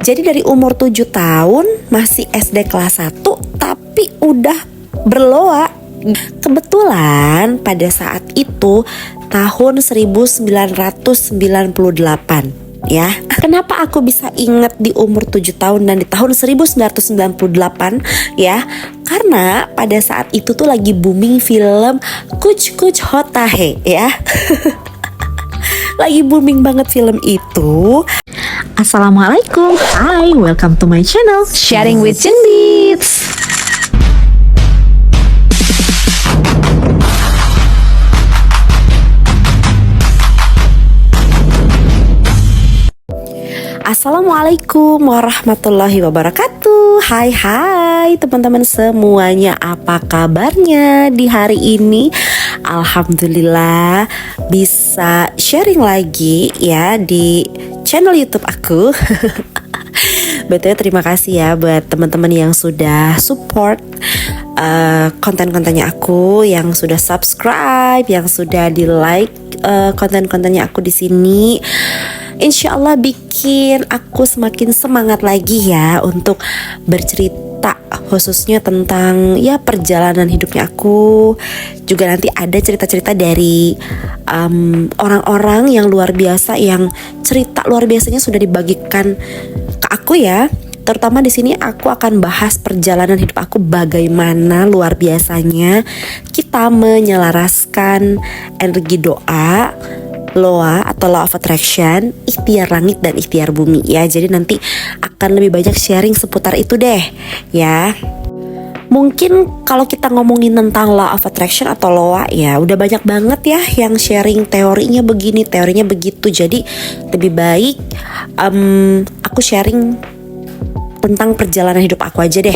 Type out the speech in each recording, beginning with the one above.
Jadi dari umur 7 tahun masih SD kelas 1 tapi udah berloa. Kebetulan pada saat itu tahun 1998 ya. Kenapa aku bisa ingat di umur 7 tahun dan di tahun 1998 ya? Karena pada saat itu tuh lagi booming film Kuch Kuch Hota Hai ya. Lagi booming banget film itu. Assalamualaikum, hi, welcome to my channel Sharing with Cindy. Assalamualaikum warahmatullahi wabarakatuh. Hai teman-teman semuanya, apa kabarnya di hari ini? Alhamdulillah bisa sharing lagi ya di channel YouTube aku. BTW terima kasih ya buat teman-teman yang sudah support konten-kontennya aku, yang sudah subscribe, yang sudah di like konten-kontennya aku di sini. Insya Allah bikin aku semakin semangat lagi ya untuk bercerita, khususnya tentang ya perjalanan hidupnya aku. Juga nanti ada cerita-cerita dari orang-orang yang luar biasa, yang cerita luar biasanya sudah dibagikan ke aku ya. Terutama di sini aku akan bahas perjalanan hidup aku, bagaimana luar biasanya kita menyelaraskan energi doa, LOA atau Law of Attraction, ikhtiar langit dan ikhtiar bumi ya. Jadi nanti akan lebih banyak sharing seputar itu deh ya. Mungkin kalau kita ngomongin tentang Law of Attraction atau LOA ya, udah banyak banget ya yang sharing teorinya begini, teorinya begitu. Jadi lebih baik aku sharing tentang perjalanan hidup aku aja deh.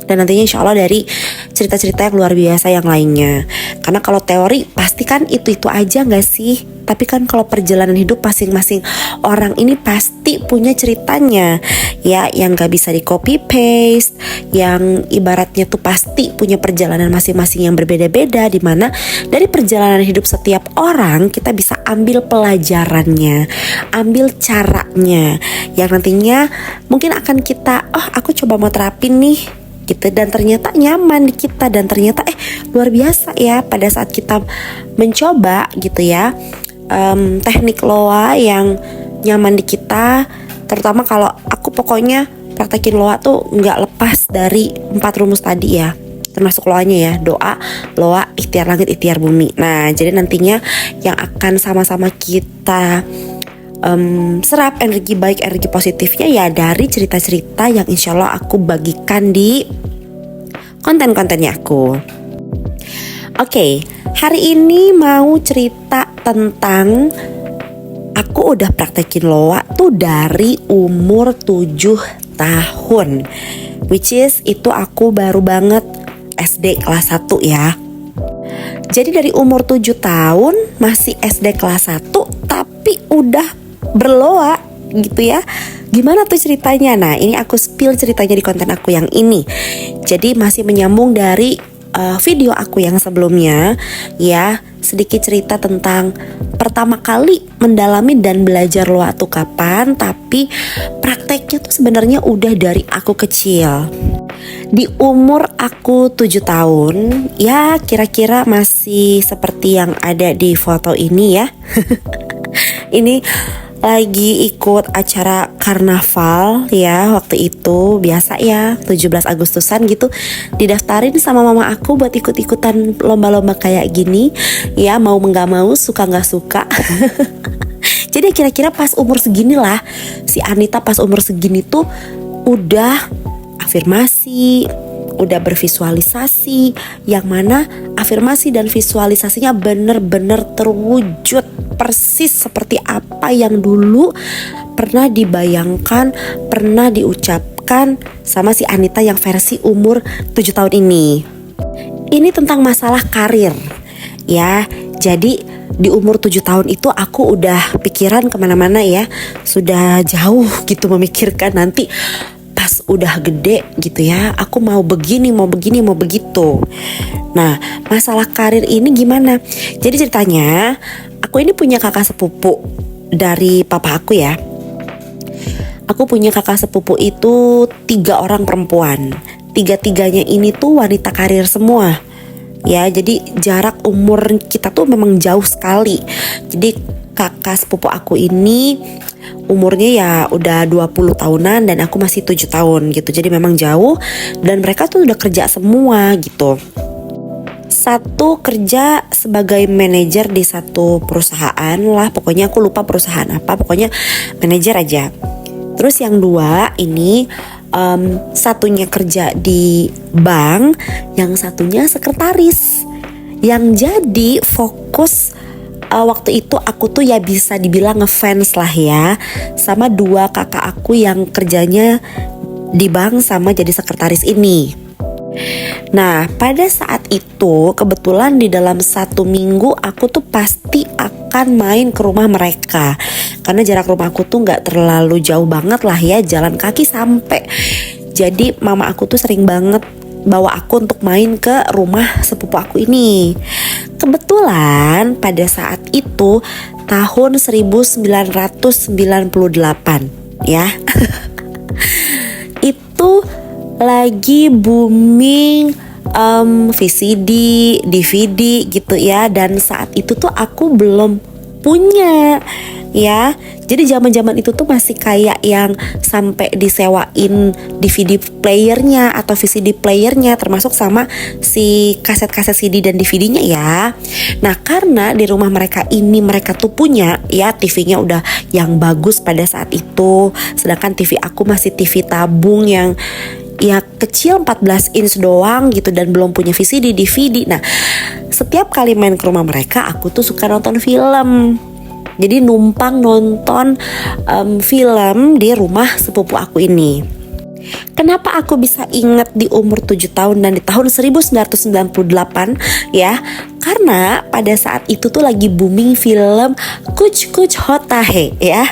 Dan nantinya insya Allah dari cerita-cerita yang luar biasa yang lainnya. Karena kalau teori pasti kan itu-itu aja gak sih? Tapi kan kalau perjalanan hidup masing-masing orang ini pasti punya ceritanya ya, yang gak bisa di copy paste, yang ibaratnya tuh pasti punya perjalanan masing-masing yang berbeda-beda, dimana dari perjalanan hidup setiap orang kita bisa ambil pelajarannya, ambil caranya, yang nantinya mungkin akan kita, aku coba mau terapin nih gitu, dan ternyata nyaman di kita, dan ternyata luar biasa ya pada saat kita mencoba gitu ya teknik LOA yang nyaman di kita. Terutama kalau aku pokoknya praktekin LOA tuh nggak lepas dari 4 rumus tadi ya, termasuk LOA-nya ya, doa, LOA, ikhtiar langit, ikhtiar bumi. Nah jadi nantinya yang akan sama-sama kita serap energi baik, energi positifnya ya dari cerita-cerita yang insya Allah aku bagikan di konten-kontennya aku. Oke, hari ini mau cerita tentang aku udah praktekin LOA tuh dari umur 7 tahun, which is itu aku baru banget SD kelas 1 ya. Jadi dari umur 7 tahun masih SD kelas 1 tapi udah berloa gitu ya. Gimana tuh ceritanya? Nah ini aku spill ceritanya di konten aku yang ini. Jadi masih menyambung dari video aku yang sebelumnya ya. Sedikit cerita tentang pertama kali mendalami dan belajar LOA tuh kapan, tapi prakteknya tuh sebenarnya udah dari aku kecil. Di umur aku 7 tahun ya, kira-kira masih seperti yang ada di foto ini ya. Ini lagi ikut acara karnaval ya waktu itu, biasa ya 17 Agustusan gitu, didaftarin sama mama aku buat ikut-ikutan lomba-lomba kayak gini ya, mau nggak mau, suka nggak suka. Jadi kira-kira pas umur segini lah si Anita, pas umur segini tuh udah afirmasi, udah bervisualisasi, yang mana afirmasi dan visualisasinya bener-bener terwujud persis seperti apa yang dulu pernah dibayangkan, pernah diucapkan sama si Anita yang versi umur 7 tahun ini. Ini tentang masalah karir ya. Jadi di umur 7 tahun itu aku udah pikiran kemana-mana ya, sudah jauh gitu memikirkan nanti pas udah gede gitu ya, aku mau begini, mau begini, mau begitu. Nah masalah karir ini gimana? Jadi ceritanya aku ini punya kakak sepupu dari papa aku ya. Aku punya kakak sepupu itu 3 orang perempuan. Tiga-tiganya ini tuh wanita karir semua. Ya, jadi jarak umur kita tuh memang jauh sekali. Jadi kakak sepupu aku ini umurnya ya udah 20 tahunan dan aku masih 7 tahun gitu. Jadi memang jauh dan mereka tuh udah kerja semua gitu. Satu kerja sebagai manajer di satu perusahaan lah, pokoknya aku lupa perusahaan apa, pokoknya manajer aja. Terus yang 2 ini satunya kerja di bank, yang satunya sekretaris. Yang jadi fokus waktu itu aku tuh ya bisa dibilang ngefans lah ya sama 2 kakak aku yang kerjanya di bank sama jadi sekretaris ini. Nah, pada saat itu kebetulan di dalam 1 minggu aku tuh pasti akan main ke rumah mereka. Karena jarak rumah aku tuh gak terlalu jauh banget lah ya, jalan kaki sampai. Jadi mama aku tuh sering banget bawa aku untuk main ke rumah sepupu aku ini. Kebetulan pada saat itu tahun 1998 ya. Itu lagi booming VCD, DVD gitu ya. Dan saat itu tuh aku belum punya ya. Jadi zaman-zaman itu tuh masih kayak yang sampai disewain DVD playernya atau VCD playernya, termasuk sama si kaset-kaset CD dan DVD-nya ya. Nah, karena di rumah mereka ini mereka tuh punya ya TV-nya udah yang bagus pada saat itu, sedangkan TV aku masih TV tabung yang ya kecil 14 inch doang gitu dan belum punya VCD, DVD. Nah, setiap kali main ke rumah mereka aku tuh suka nonton film. Jadi numpang nonton film di rumah sepupu aku ini. Kenapa aku bisa ingat di umur 7 tahun dan di tahun 1998 ya? Karena pada saat itu tuh lagi booming film Kuch Kuch Hota Hai ya.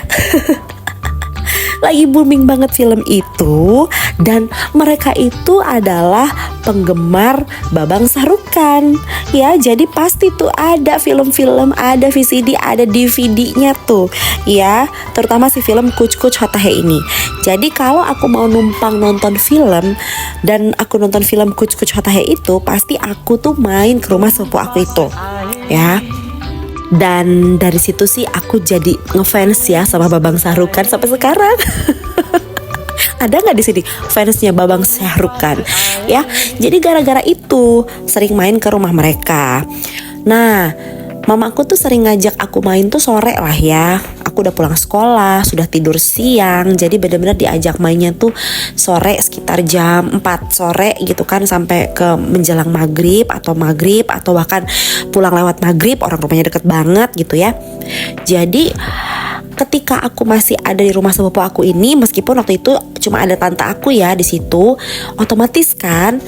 Lagi booming banget film itu. Dan mereka itu adalah penggemar Babang Shahrukhkan ya, jadi pasti tuh ada film-film, ada VCD, ada DVD-nya tuh ya, terutama si film Kuch Kuch Hota Hai ini. Jadi kalau aku mau numpang nonton film dan aku nonton film Kuch Kuch Hota Hai itu, pasti aku tuh main ke rumah sepupu aku itu ya. Dan dari situ sih aku jadi ngefans ya sama Babang Shahrukhkan sampai sekarang. Ada nggak di sini fansnya Babang Shahrukhkan ya? Jadi gara-gara itu sering main ke rumah mereka. Nah, mamaku tuh sering ngajak aku main tuh sore lah ya. Aku udah pulang sekolah, sudah tidur siang, jadi benar-benar diajak mainnya tuh sore sekitar jam 4 sore gitu kan, sampai ke menjelang maghrib atau bahkan pulang lewat maghrib, orang rumahnya deket banget gitu ya. Jadi ketika aku masih ada di rumah sepupu aku ini, meskipun waktu itu cuma ada tante aku ya di situ, otomatis kan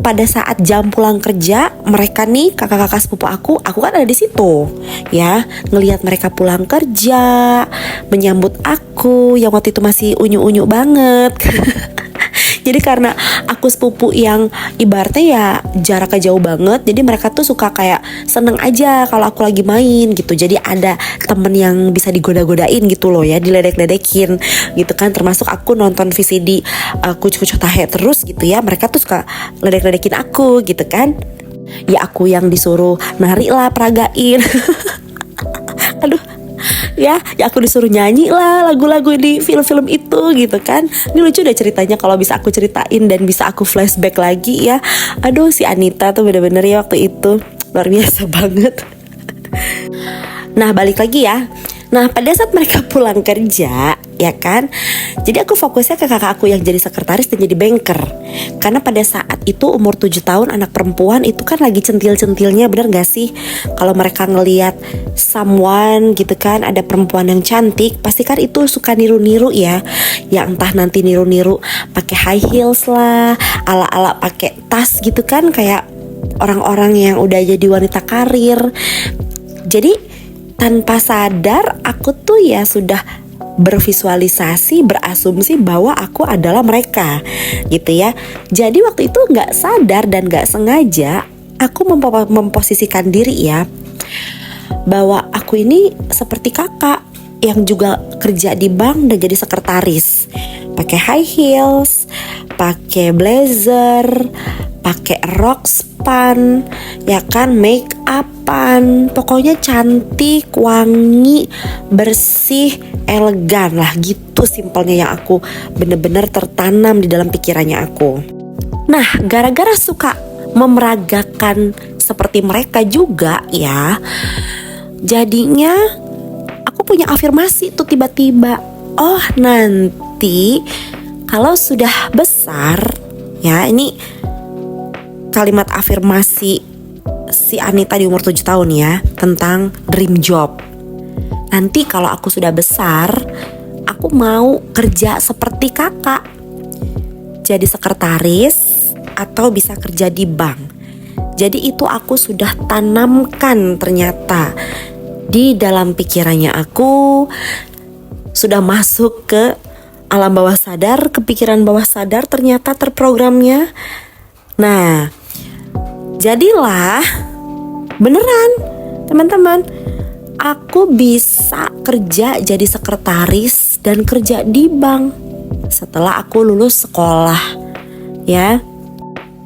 pada saat jam pulang kerja mereka nih kakak-kakak sepupu aku kan ada di situ ya, ngelihat mereka pulang kerja, menyambut aku yang waktu itu masih unyu-unyu banget. Jadi karena aku sepupu yang ibaratnya ya jaraknya jauh banget, jadi mereka tuh suka kayak seneng aja kalau aku lagi main gitu. Jadi ada temen yang bisa digoda-godain gitu loh ya, diledek-ledekin gitu kan. Termasuk aku nonton VCD Kuch Kuch Hota Hai terus gitu ya, mereka tuh suka ledek-ledekin aku gitu kan. Ya aku yang disuruh nari lah, peragain. Aduh, ya aku disuruh nyanyi lah lagu-lagu di film-film itu gitu kan. Ini lucu deh ceritanya kalau bisa aku ceritain dan bisa aku flashback lagi ya. Aduh, si Anita tuh bener-bener ya waktu itu luar biasa banget. Nah, balik lagi ya. Nah, pada saat mereka pulang kerja ya kan, jadi aku fokusnya ke kakak aku yang jadi sekretaris dan jadi banker. Karena pada saat itu umur 7 tahun anak perempuan itu kan lagi centil-centilnya, bener gak sih? Kalau mereka ngelihat someone gitu kan, ada perempuan yang cantik, pasti kan itu suka niru-niru ya. Ya entah nanti niru-niru pakai high heels lah, ala-ala pakai tas gitu kan, kayak orang-orang yang udah jadi wanita karir. Jadi tanpa sadar aku tuh ya sudah bervisualisasi, berasumsi bahwa aku adalah mereka gitu ya. Jadi waktu itu gak sadar dan gak sengaja aku memposisikan diri ya, bahwa aku ini seperti kakak yang juga kerja di bank dan jadi sekretaris. Pakai high heels, pakai blazer, pakai rok span, ya kan, make upan, pokoknya cantik, wangi, bersih, elegan lah gitu simpelnya yang aku bener-bener tertanam di dalam pikirannya aku. Nah, gara-gara suka memeragakan seperti mereka juga ya, jadinya aku punya afirmasi tuh tiba-tiba. Oh, nanti kalau sudah besar, ya ini kalimat afirmasi si Anita di umur 7 tahun ya, tentang dream job. Nanti kalau aku sudah besar, aku mau kerja seperti kakak, jadi sekretaris atau bisa kerja di bank. Jadi itu aku sudah tanamkan ternyata di dalam pikirannya aku, sudah masuk ke alam bawah sadar, ke pikiran bawah sadar ternyata terprogramnya. Nah, jadilah beneran teman-teman, aku bisa kerja jadi sekretaris dan kerja di bank setelah aku lulus sekolah ya.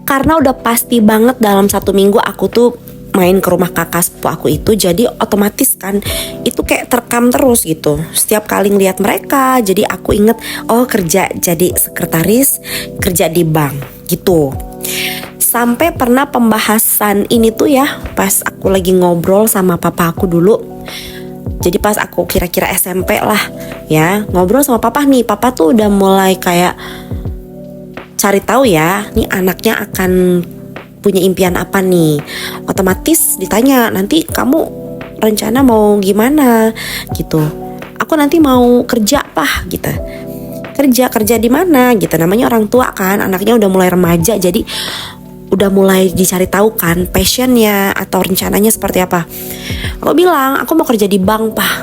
Karena udah pasti banget dalam 1 minggu aku tuh main ke rumah kakak sepupu aku itu, jadi otomatis kan itu kayak terekam terus gitu. Setiap kali ngeliat mereka, jadi aku inget, oh kerja jadi sekretaris, kerja di bank gitu. Sampai pernah pembahasan ini tuh ya pas aku lagi ngobrol sama papa aku dulu. Jadi pas aku kira-kira SMP lah ya, ngobrol sama papa nih, papa tuh udah mulai kayak cari tahu ya, nih anaknya akan punya impian apa nih. Otomatis ditanya, nanti kamu rencana mau gimana gitu. Aku nanti mau kerja apa gitu. Kerja di mana gitu. Namanya orang tua kan, anaknya udah mulai remaja, jadi udah mulai dicari tahu kan passionnya atau rencananya seperti apa. Aku bilang, aku mau kerja di bank pak,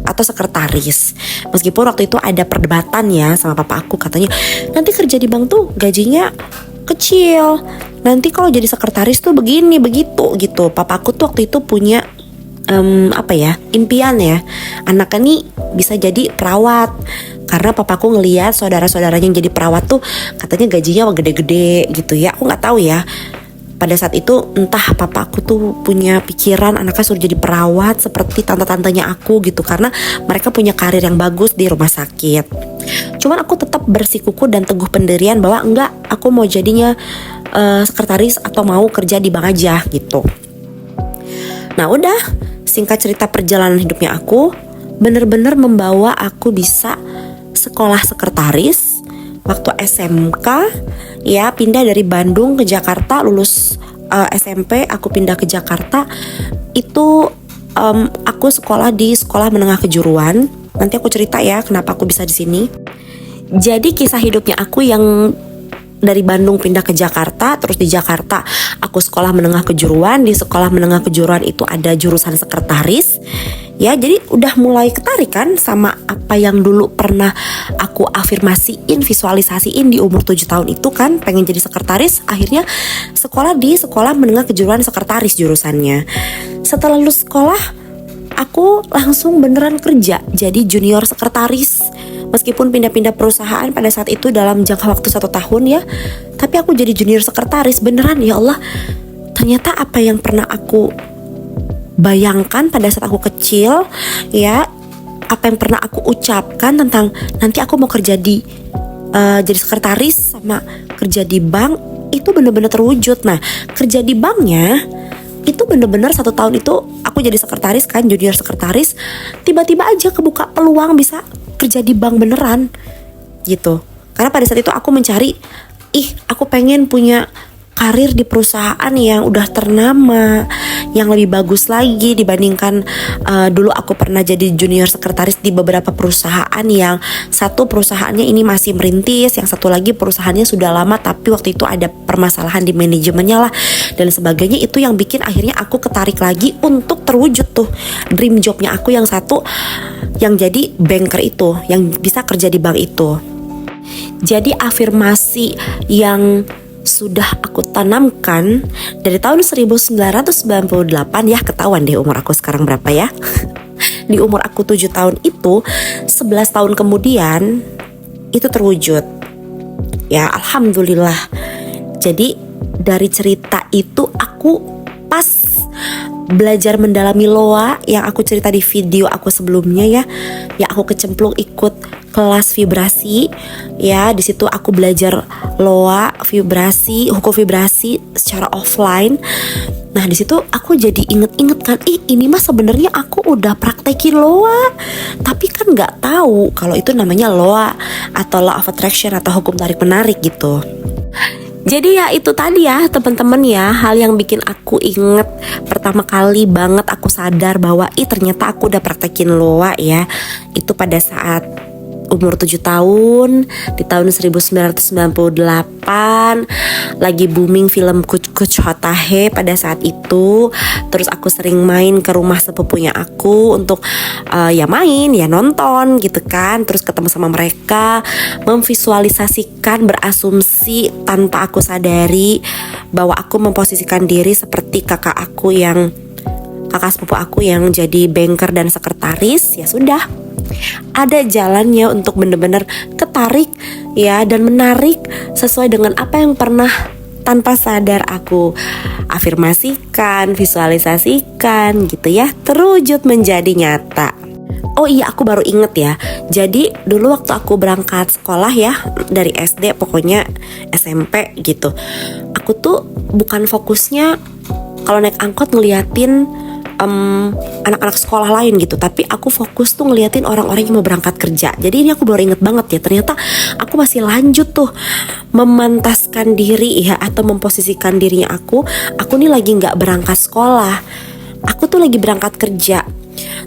atau sekretaris. Meskipun waktu itu ada perdebatan ya sama papa aku, katanya nanti kerja di bank tuh gajinya kecil, nanti kalau jadi sekretaris tuh begini begitu gitu. Papa aku tuh waktu itu punya impian ya, anaknya nih bisa jadi perawat. Karena papaku ngelihat saudara-saudaranya yang jadi perawat tuh katanya gajinya gede-gede gitu ya. Aku nggak tahu ya. Pada saat itu entah papa aku tuh punya pikiran anaknya suruh jadi perawat seperti tante-tantenya aku gitu, karena mereka punya karir yang bagus di rumah sakit. Cuman aku tetap bersikukuh dan teguh pendirian bahwa enggak, aku mau jadinya sekretaris atau mau kerja di bank aja gitu. Nah udah, singkat cerita perjalanan hidupnya aku bener-bener membawa aku bisa sekolah sekretaris. Waktu SMK ya, pindah dari Bandung ke Jakarta, lulus SMP aku pindah ke Jakarta. Itu aku sekolah di sekolah menengah kejuruan. Nanti aku cerita ya kenapa aku bisa di sini. Jadi kisah hidupnya aku yang dari Bandung pindah ke Jakarta, terus di Jakarta aku sekolah menengah kejuruan. Di sekolah menengah kejuruan itu ada jurusan sekretaris. Ya, jadi udah mulai ketarik kan sama apa yang dulu pernah aku afirmasiin, visualisasiin di umur 7 tahun itu kan, pengen jadi sekretaris. Akhirnya sekolah di sekolah menengah kejuruan sekretaris jurusannya. Setelah lulus sekolah, aku langsung beneran kerja jadi junior sekretaris. Meskipun pindah-pindah perusahaan pada saat itu dalam jangka waktu 1 tahun ya, tapi aku jadi junior sekretaris beneran. Ya Allah, ternyata apa yang pernah aku bayangkan pada saat aku kecil ya, apa yang pernah aku ucapkan tentang nanti aku mau kerja di jadi sekretaris sama kerja di bank, itu bener-bener terwujud. Nah, kerja di banknya itu bener-bener 1 tahun itu aku jadi sekretaris kan, junior sekretaris. Tiba-tiba aja kebuka peluang bisa kerja di bank beneran gitu. Karena pada saat itu aku mencari, aku pengen punya karir di perusahaan yang udah ternama, yang lebih bagus lagi dibandingkan dulu aku pernah jadi junior sekretaris di beberapa perusahaan, yang satu perusahaannya ini masih merintis, yang satu lagi perusahaannya sudah lama tapi waktu itu ada permasalahan di manajemennya lah dan sebagainya. Itu yang bikin akhirnya aku ketarik lagi untuk terwujud tuh dream jobnya aku yang satu, yang jadi banker itu, yang bisa kerja di bank itu. Jadi afirmasi yang sudah aku tanamkan dari tahun 1998 ya, ketahuan deh umur aku sekarang berapa ya. di umur aku 7 tahun itu, 11 tahun kemudian itu terwujud. Ya alhamdulillah. Jadi dari cerita itu aku pas belajar mendalami loa yang aku cerita di video aku sebelumnya ya aku kecemplung ikut kelas vibrasi ya. Di situ aku belajar loa, vibrasi, hukum vibrasi secara offline. Nah di situ aku jadi inget-inget kan, ini mah sebenarnya aku udah praktekin loa, tapi kan nggak tahu kalau itu namanya loa atau law of attraction atau hukum tarik menarik gitu. Jadi ya itu tadi ya teman-teman ya, hal yang bikin aku inget pertama kali banget aku sadar bahwa ternyata aku udah praktekin loa ya. Itu pada saat umur 7 tahun di tahun 1998, lagi booming film Kuch Hota Hai pada saat itu. Terus aku sering main ke rumah sepupunya aku untuk ya main, ya nonton gitu kan. Terus ketemu sama mereka, memvisualisasikan, berasumsi tanpa aku sadari bahwa aku memposisikan diri seperti kakak sepupu aku yang jadi banker dan sekretaris. Ya sudah, ada jalannya untuk benar-benar ketarik ya dan menarik sesuai dengan apa yang pernah tanpa sadar aku afirmasikan, visualisasikan gitu ya, terwujud menjadi nyata. Oh iya, aku baru inget ya. Jadi dulu waktu aku berangkat sekolah ya, dari SD pokoknya SMP gitu, aku tuh bukan fokusnya kalau naik angkot ngeliatin anak-anak sekolah lain gitu, tapi aku fokus tuh ngeliatin orang-orang yang mau berangkat kerja. Jadi ini aku baru inget banget ya, ternyata aku masih lanjut tuh memantaskan diri ya, atau memposisikan dirinya aku nih lagi gak berangkat sekolah, aku tuh lagi berangkat kerja.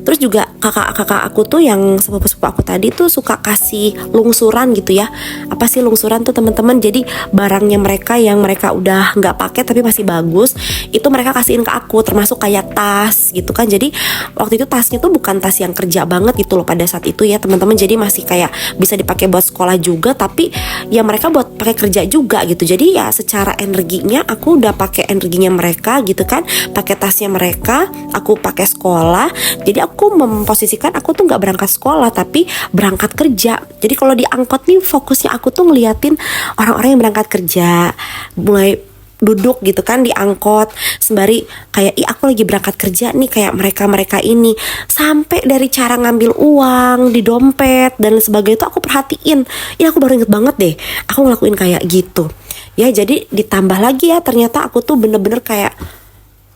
Terus juga kakak-kakak aku tuh yang sepupu-sepupu aku tadi tuh suka kasih lungsuran gitu ya. Apa sih lungsuran tuh teman-teman? Jadi barangnya mereka yang mereka udah nggak pakai tapi masih bagus, itu mereka kasihin ke aku, termasuk kayak tas gitu kan. Jadi waktu itu tasnya tuh bukan tas yang kerja banget gitu loh pada saat itu ya teman-teman. Jadi masih kayak bisa dipakai buat sekolah juga, tapi ya mereka buat pakai kerja juga gitu. Jadi ya secara energinya aku udah pakai energinya mereka gitu kan, pakai tasnya mereka, aku pakai sekolah. Jadi aku memposisikan aku tuh nggak berangkat sekolah tapi berangkat kerja. Jadi kalau di angkot nih fokusnya aku tuh ngeliatin orang-orang yang berangkat kerja, mulai duduk gitu kan di angkot sembari kayak aku lagi berangkat kerja nih kayak mereka ini, sampai dari cara ngambil uang di dompet dan sebagainya itu aku perhatiin. Ini aku baru inget banget deh aku ngelakuin kayak gitu ya. Jadi ditambah lagi ya, ternyata aku tuh bener-bener kayak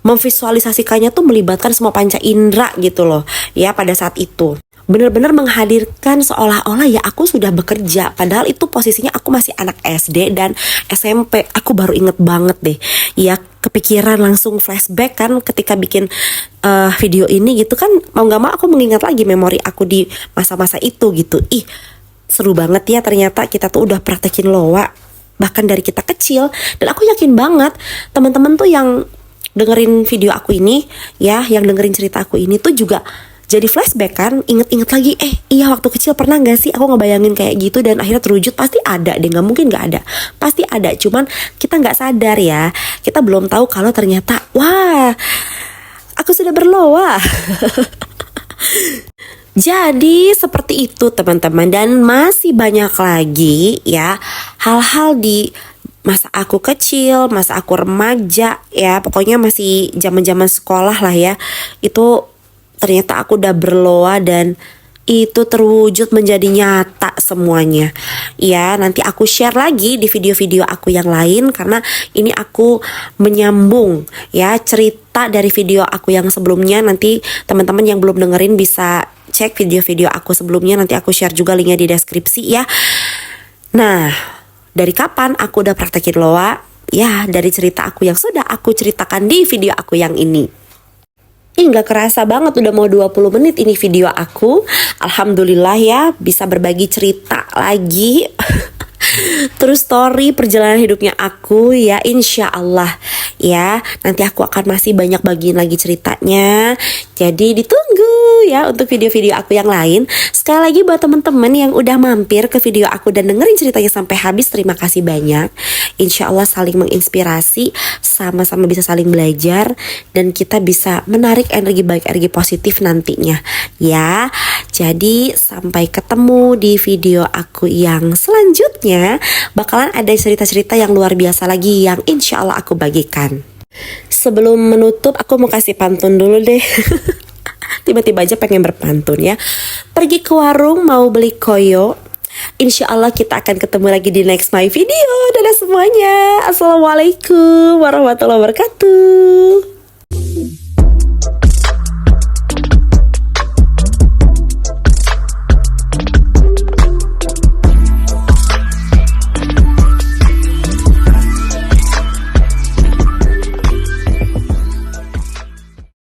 memvisualisasikannya tuh melibatkan semua panca indera gitu loh ya. Pada saat itu benar-benar menghadirkan seolah-olah ya aku sudah bekerja, padahal itu posisinya aku masih anak SD dan SMP. Aku baru inget banget deh ya, kepikiran langsung flashback kan ketika bikin video ini gitu kan. Mau gak mau aku mengingat lagi memori aku di masa-masa itu gitu. Seru banget ya, ternyata kita tuh udah praktekin loa bahkan dari kita kecil. Dan aku yakin banget teman-teman tuh yang dengerin video aku ini ya, yang dengerin cerita aku ini tuh juga jadi flashback kan, inget-inget lagi, iya waktu kecil pernah gak sih aku ngebayangin kayak gitu dan akhirnya terwujud. Pasti ada deh, gak mungkin gak ada, pasti ada. Cuman kita gak sadar ya, kita belum tahu kalau ternyata wah aku sudah berloa. Jadi seperti itu teman-teman, dan masih banyak lagi ya hal-hal di masa aku kecil, masa aku remaja ya, pokoknya masih zaman-zaman sekolah lah ya. Itu ternyata aku udah berloa dan itu terwujud menjadi nyata semuanya. Ya, nanti aku share lagi di video-video aku yang lain karena ini aku menyambung ya cerita dari video aku yang sebelumnya. Nanti teman-teman yang belum dengerin bisa cek video-video aku sebelumnya, nanti aku share juga linknya di deskripsi ya. Nah, dari kapan aku udah praktekin loa? Ya, dari cerita aku yang sudah aku ceritakan di video aku yang ini. Gak kerasa banget udah mau 20 menit ini video aku. Alhamdulillah ya, bisa berbagi cerita lagi. Terus story perjalanan hidupnya aku ya, insya Allah ya. Nanti aku akan masih banyak bagiin lagi ceritanya. Jadi ditunggu. ya untuk video-video aku yang lain. Sekali lagi buat teman-teman yang udah mampir ke video aku dan dengerin ceritanya sampai habis, terima kasih banyak. Insya Allah saling menginspirasi, sama-sama bisa saling belajar, dan kita bisa menarik energi baik, energi positif nantinya ya. Jadi sampai ketemu di video aku yang selanjutnya. Bakalan ada cerita-cerita yang luar biasa lagi yang insya Allah aku bagikan. Sebelum menutup, aku mau kasih pantun dulu deh. Tiba-tiba aja pengen berpantun ya. Pergi ke warung mau beli koyo. Insya Allah kita akan ketemu lagi di next my video. Dadah semuanya. Assalamualaikum warahmatullahi wabarakatuh.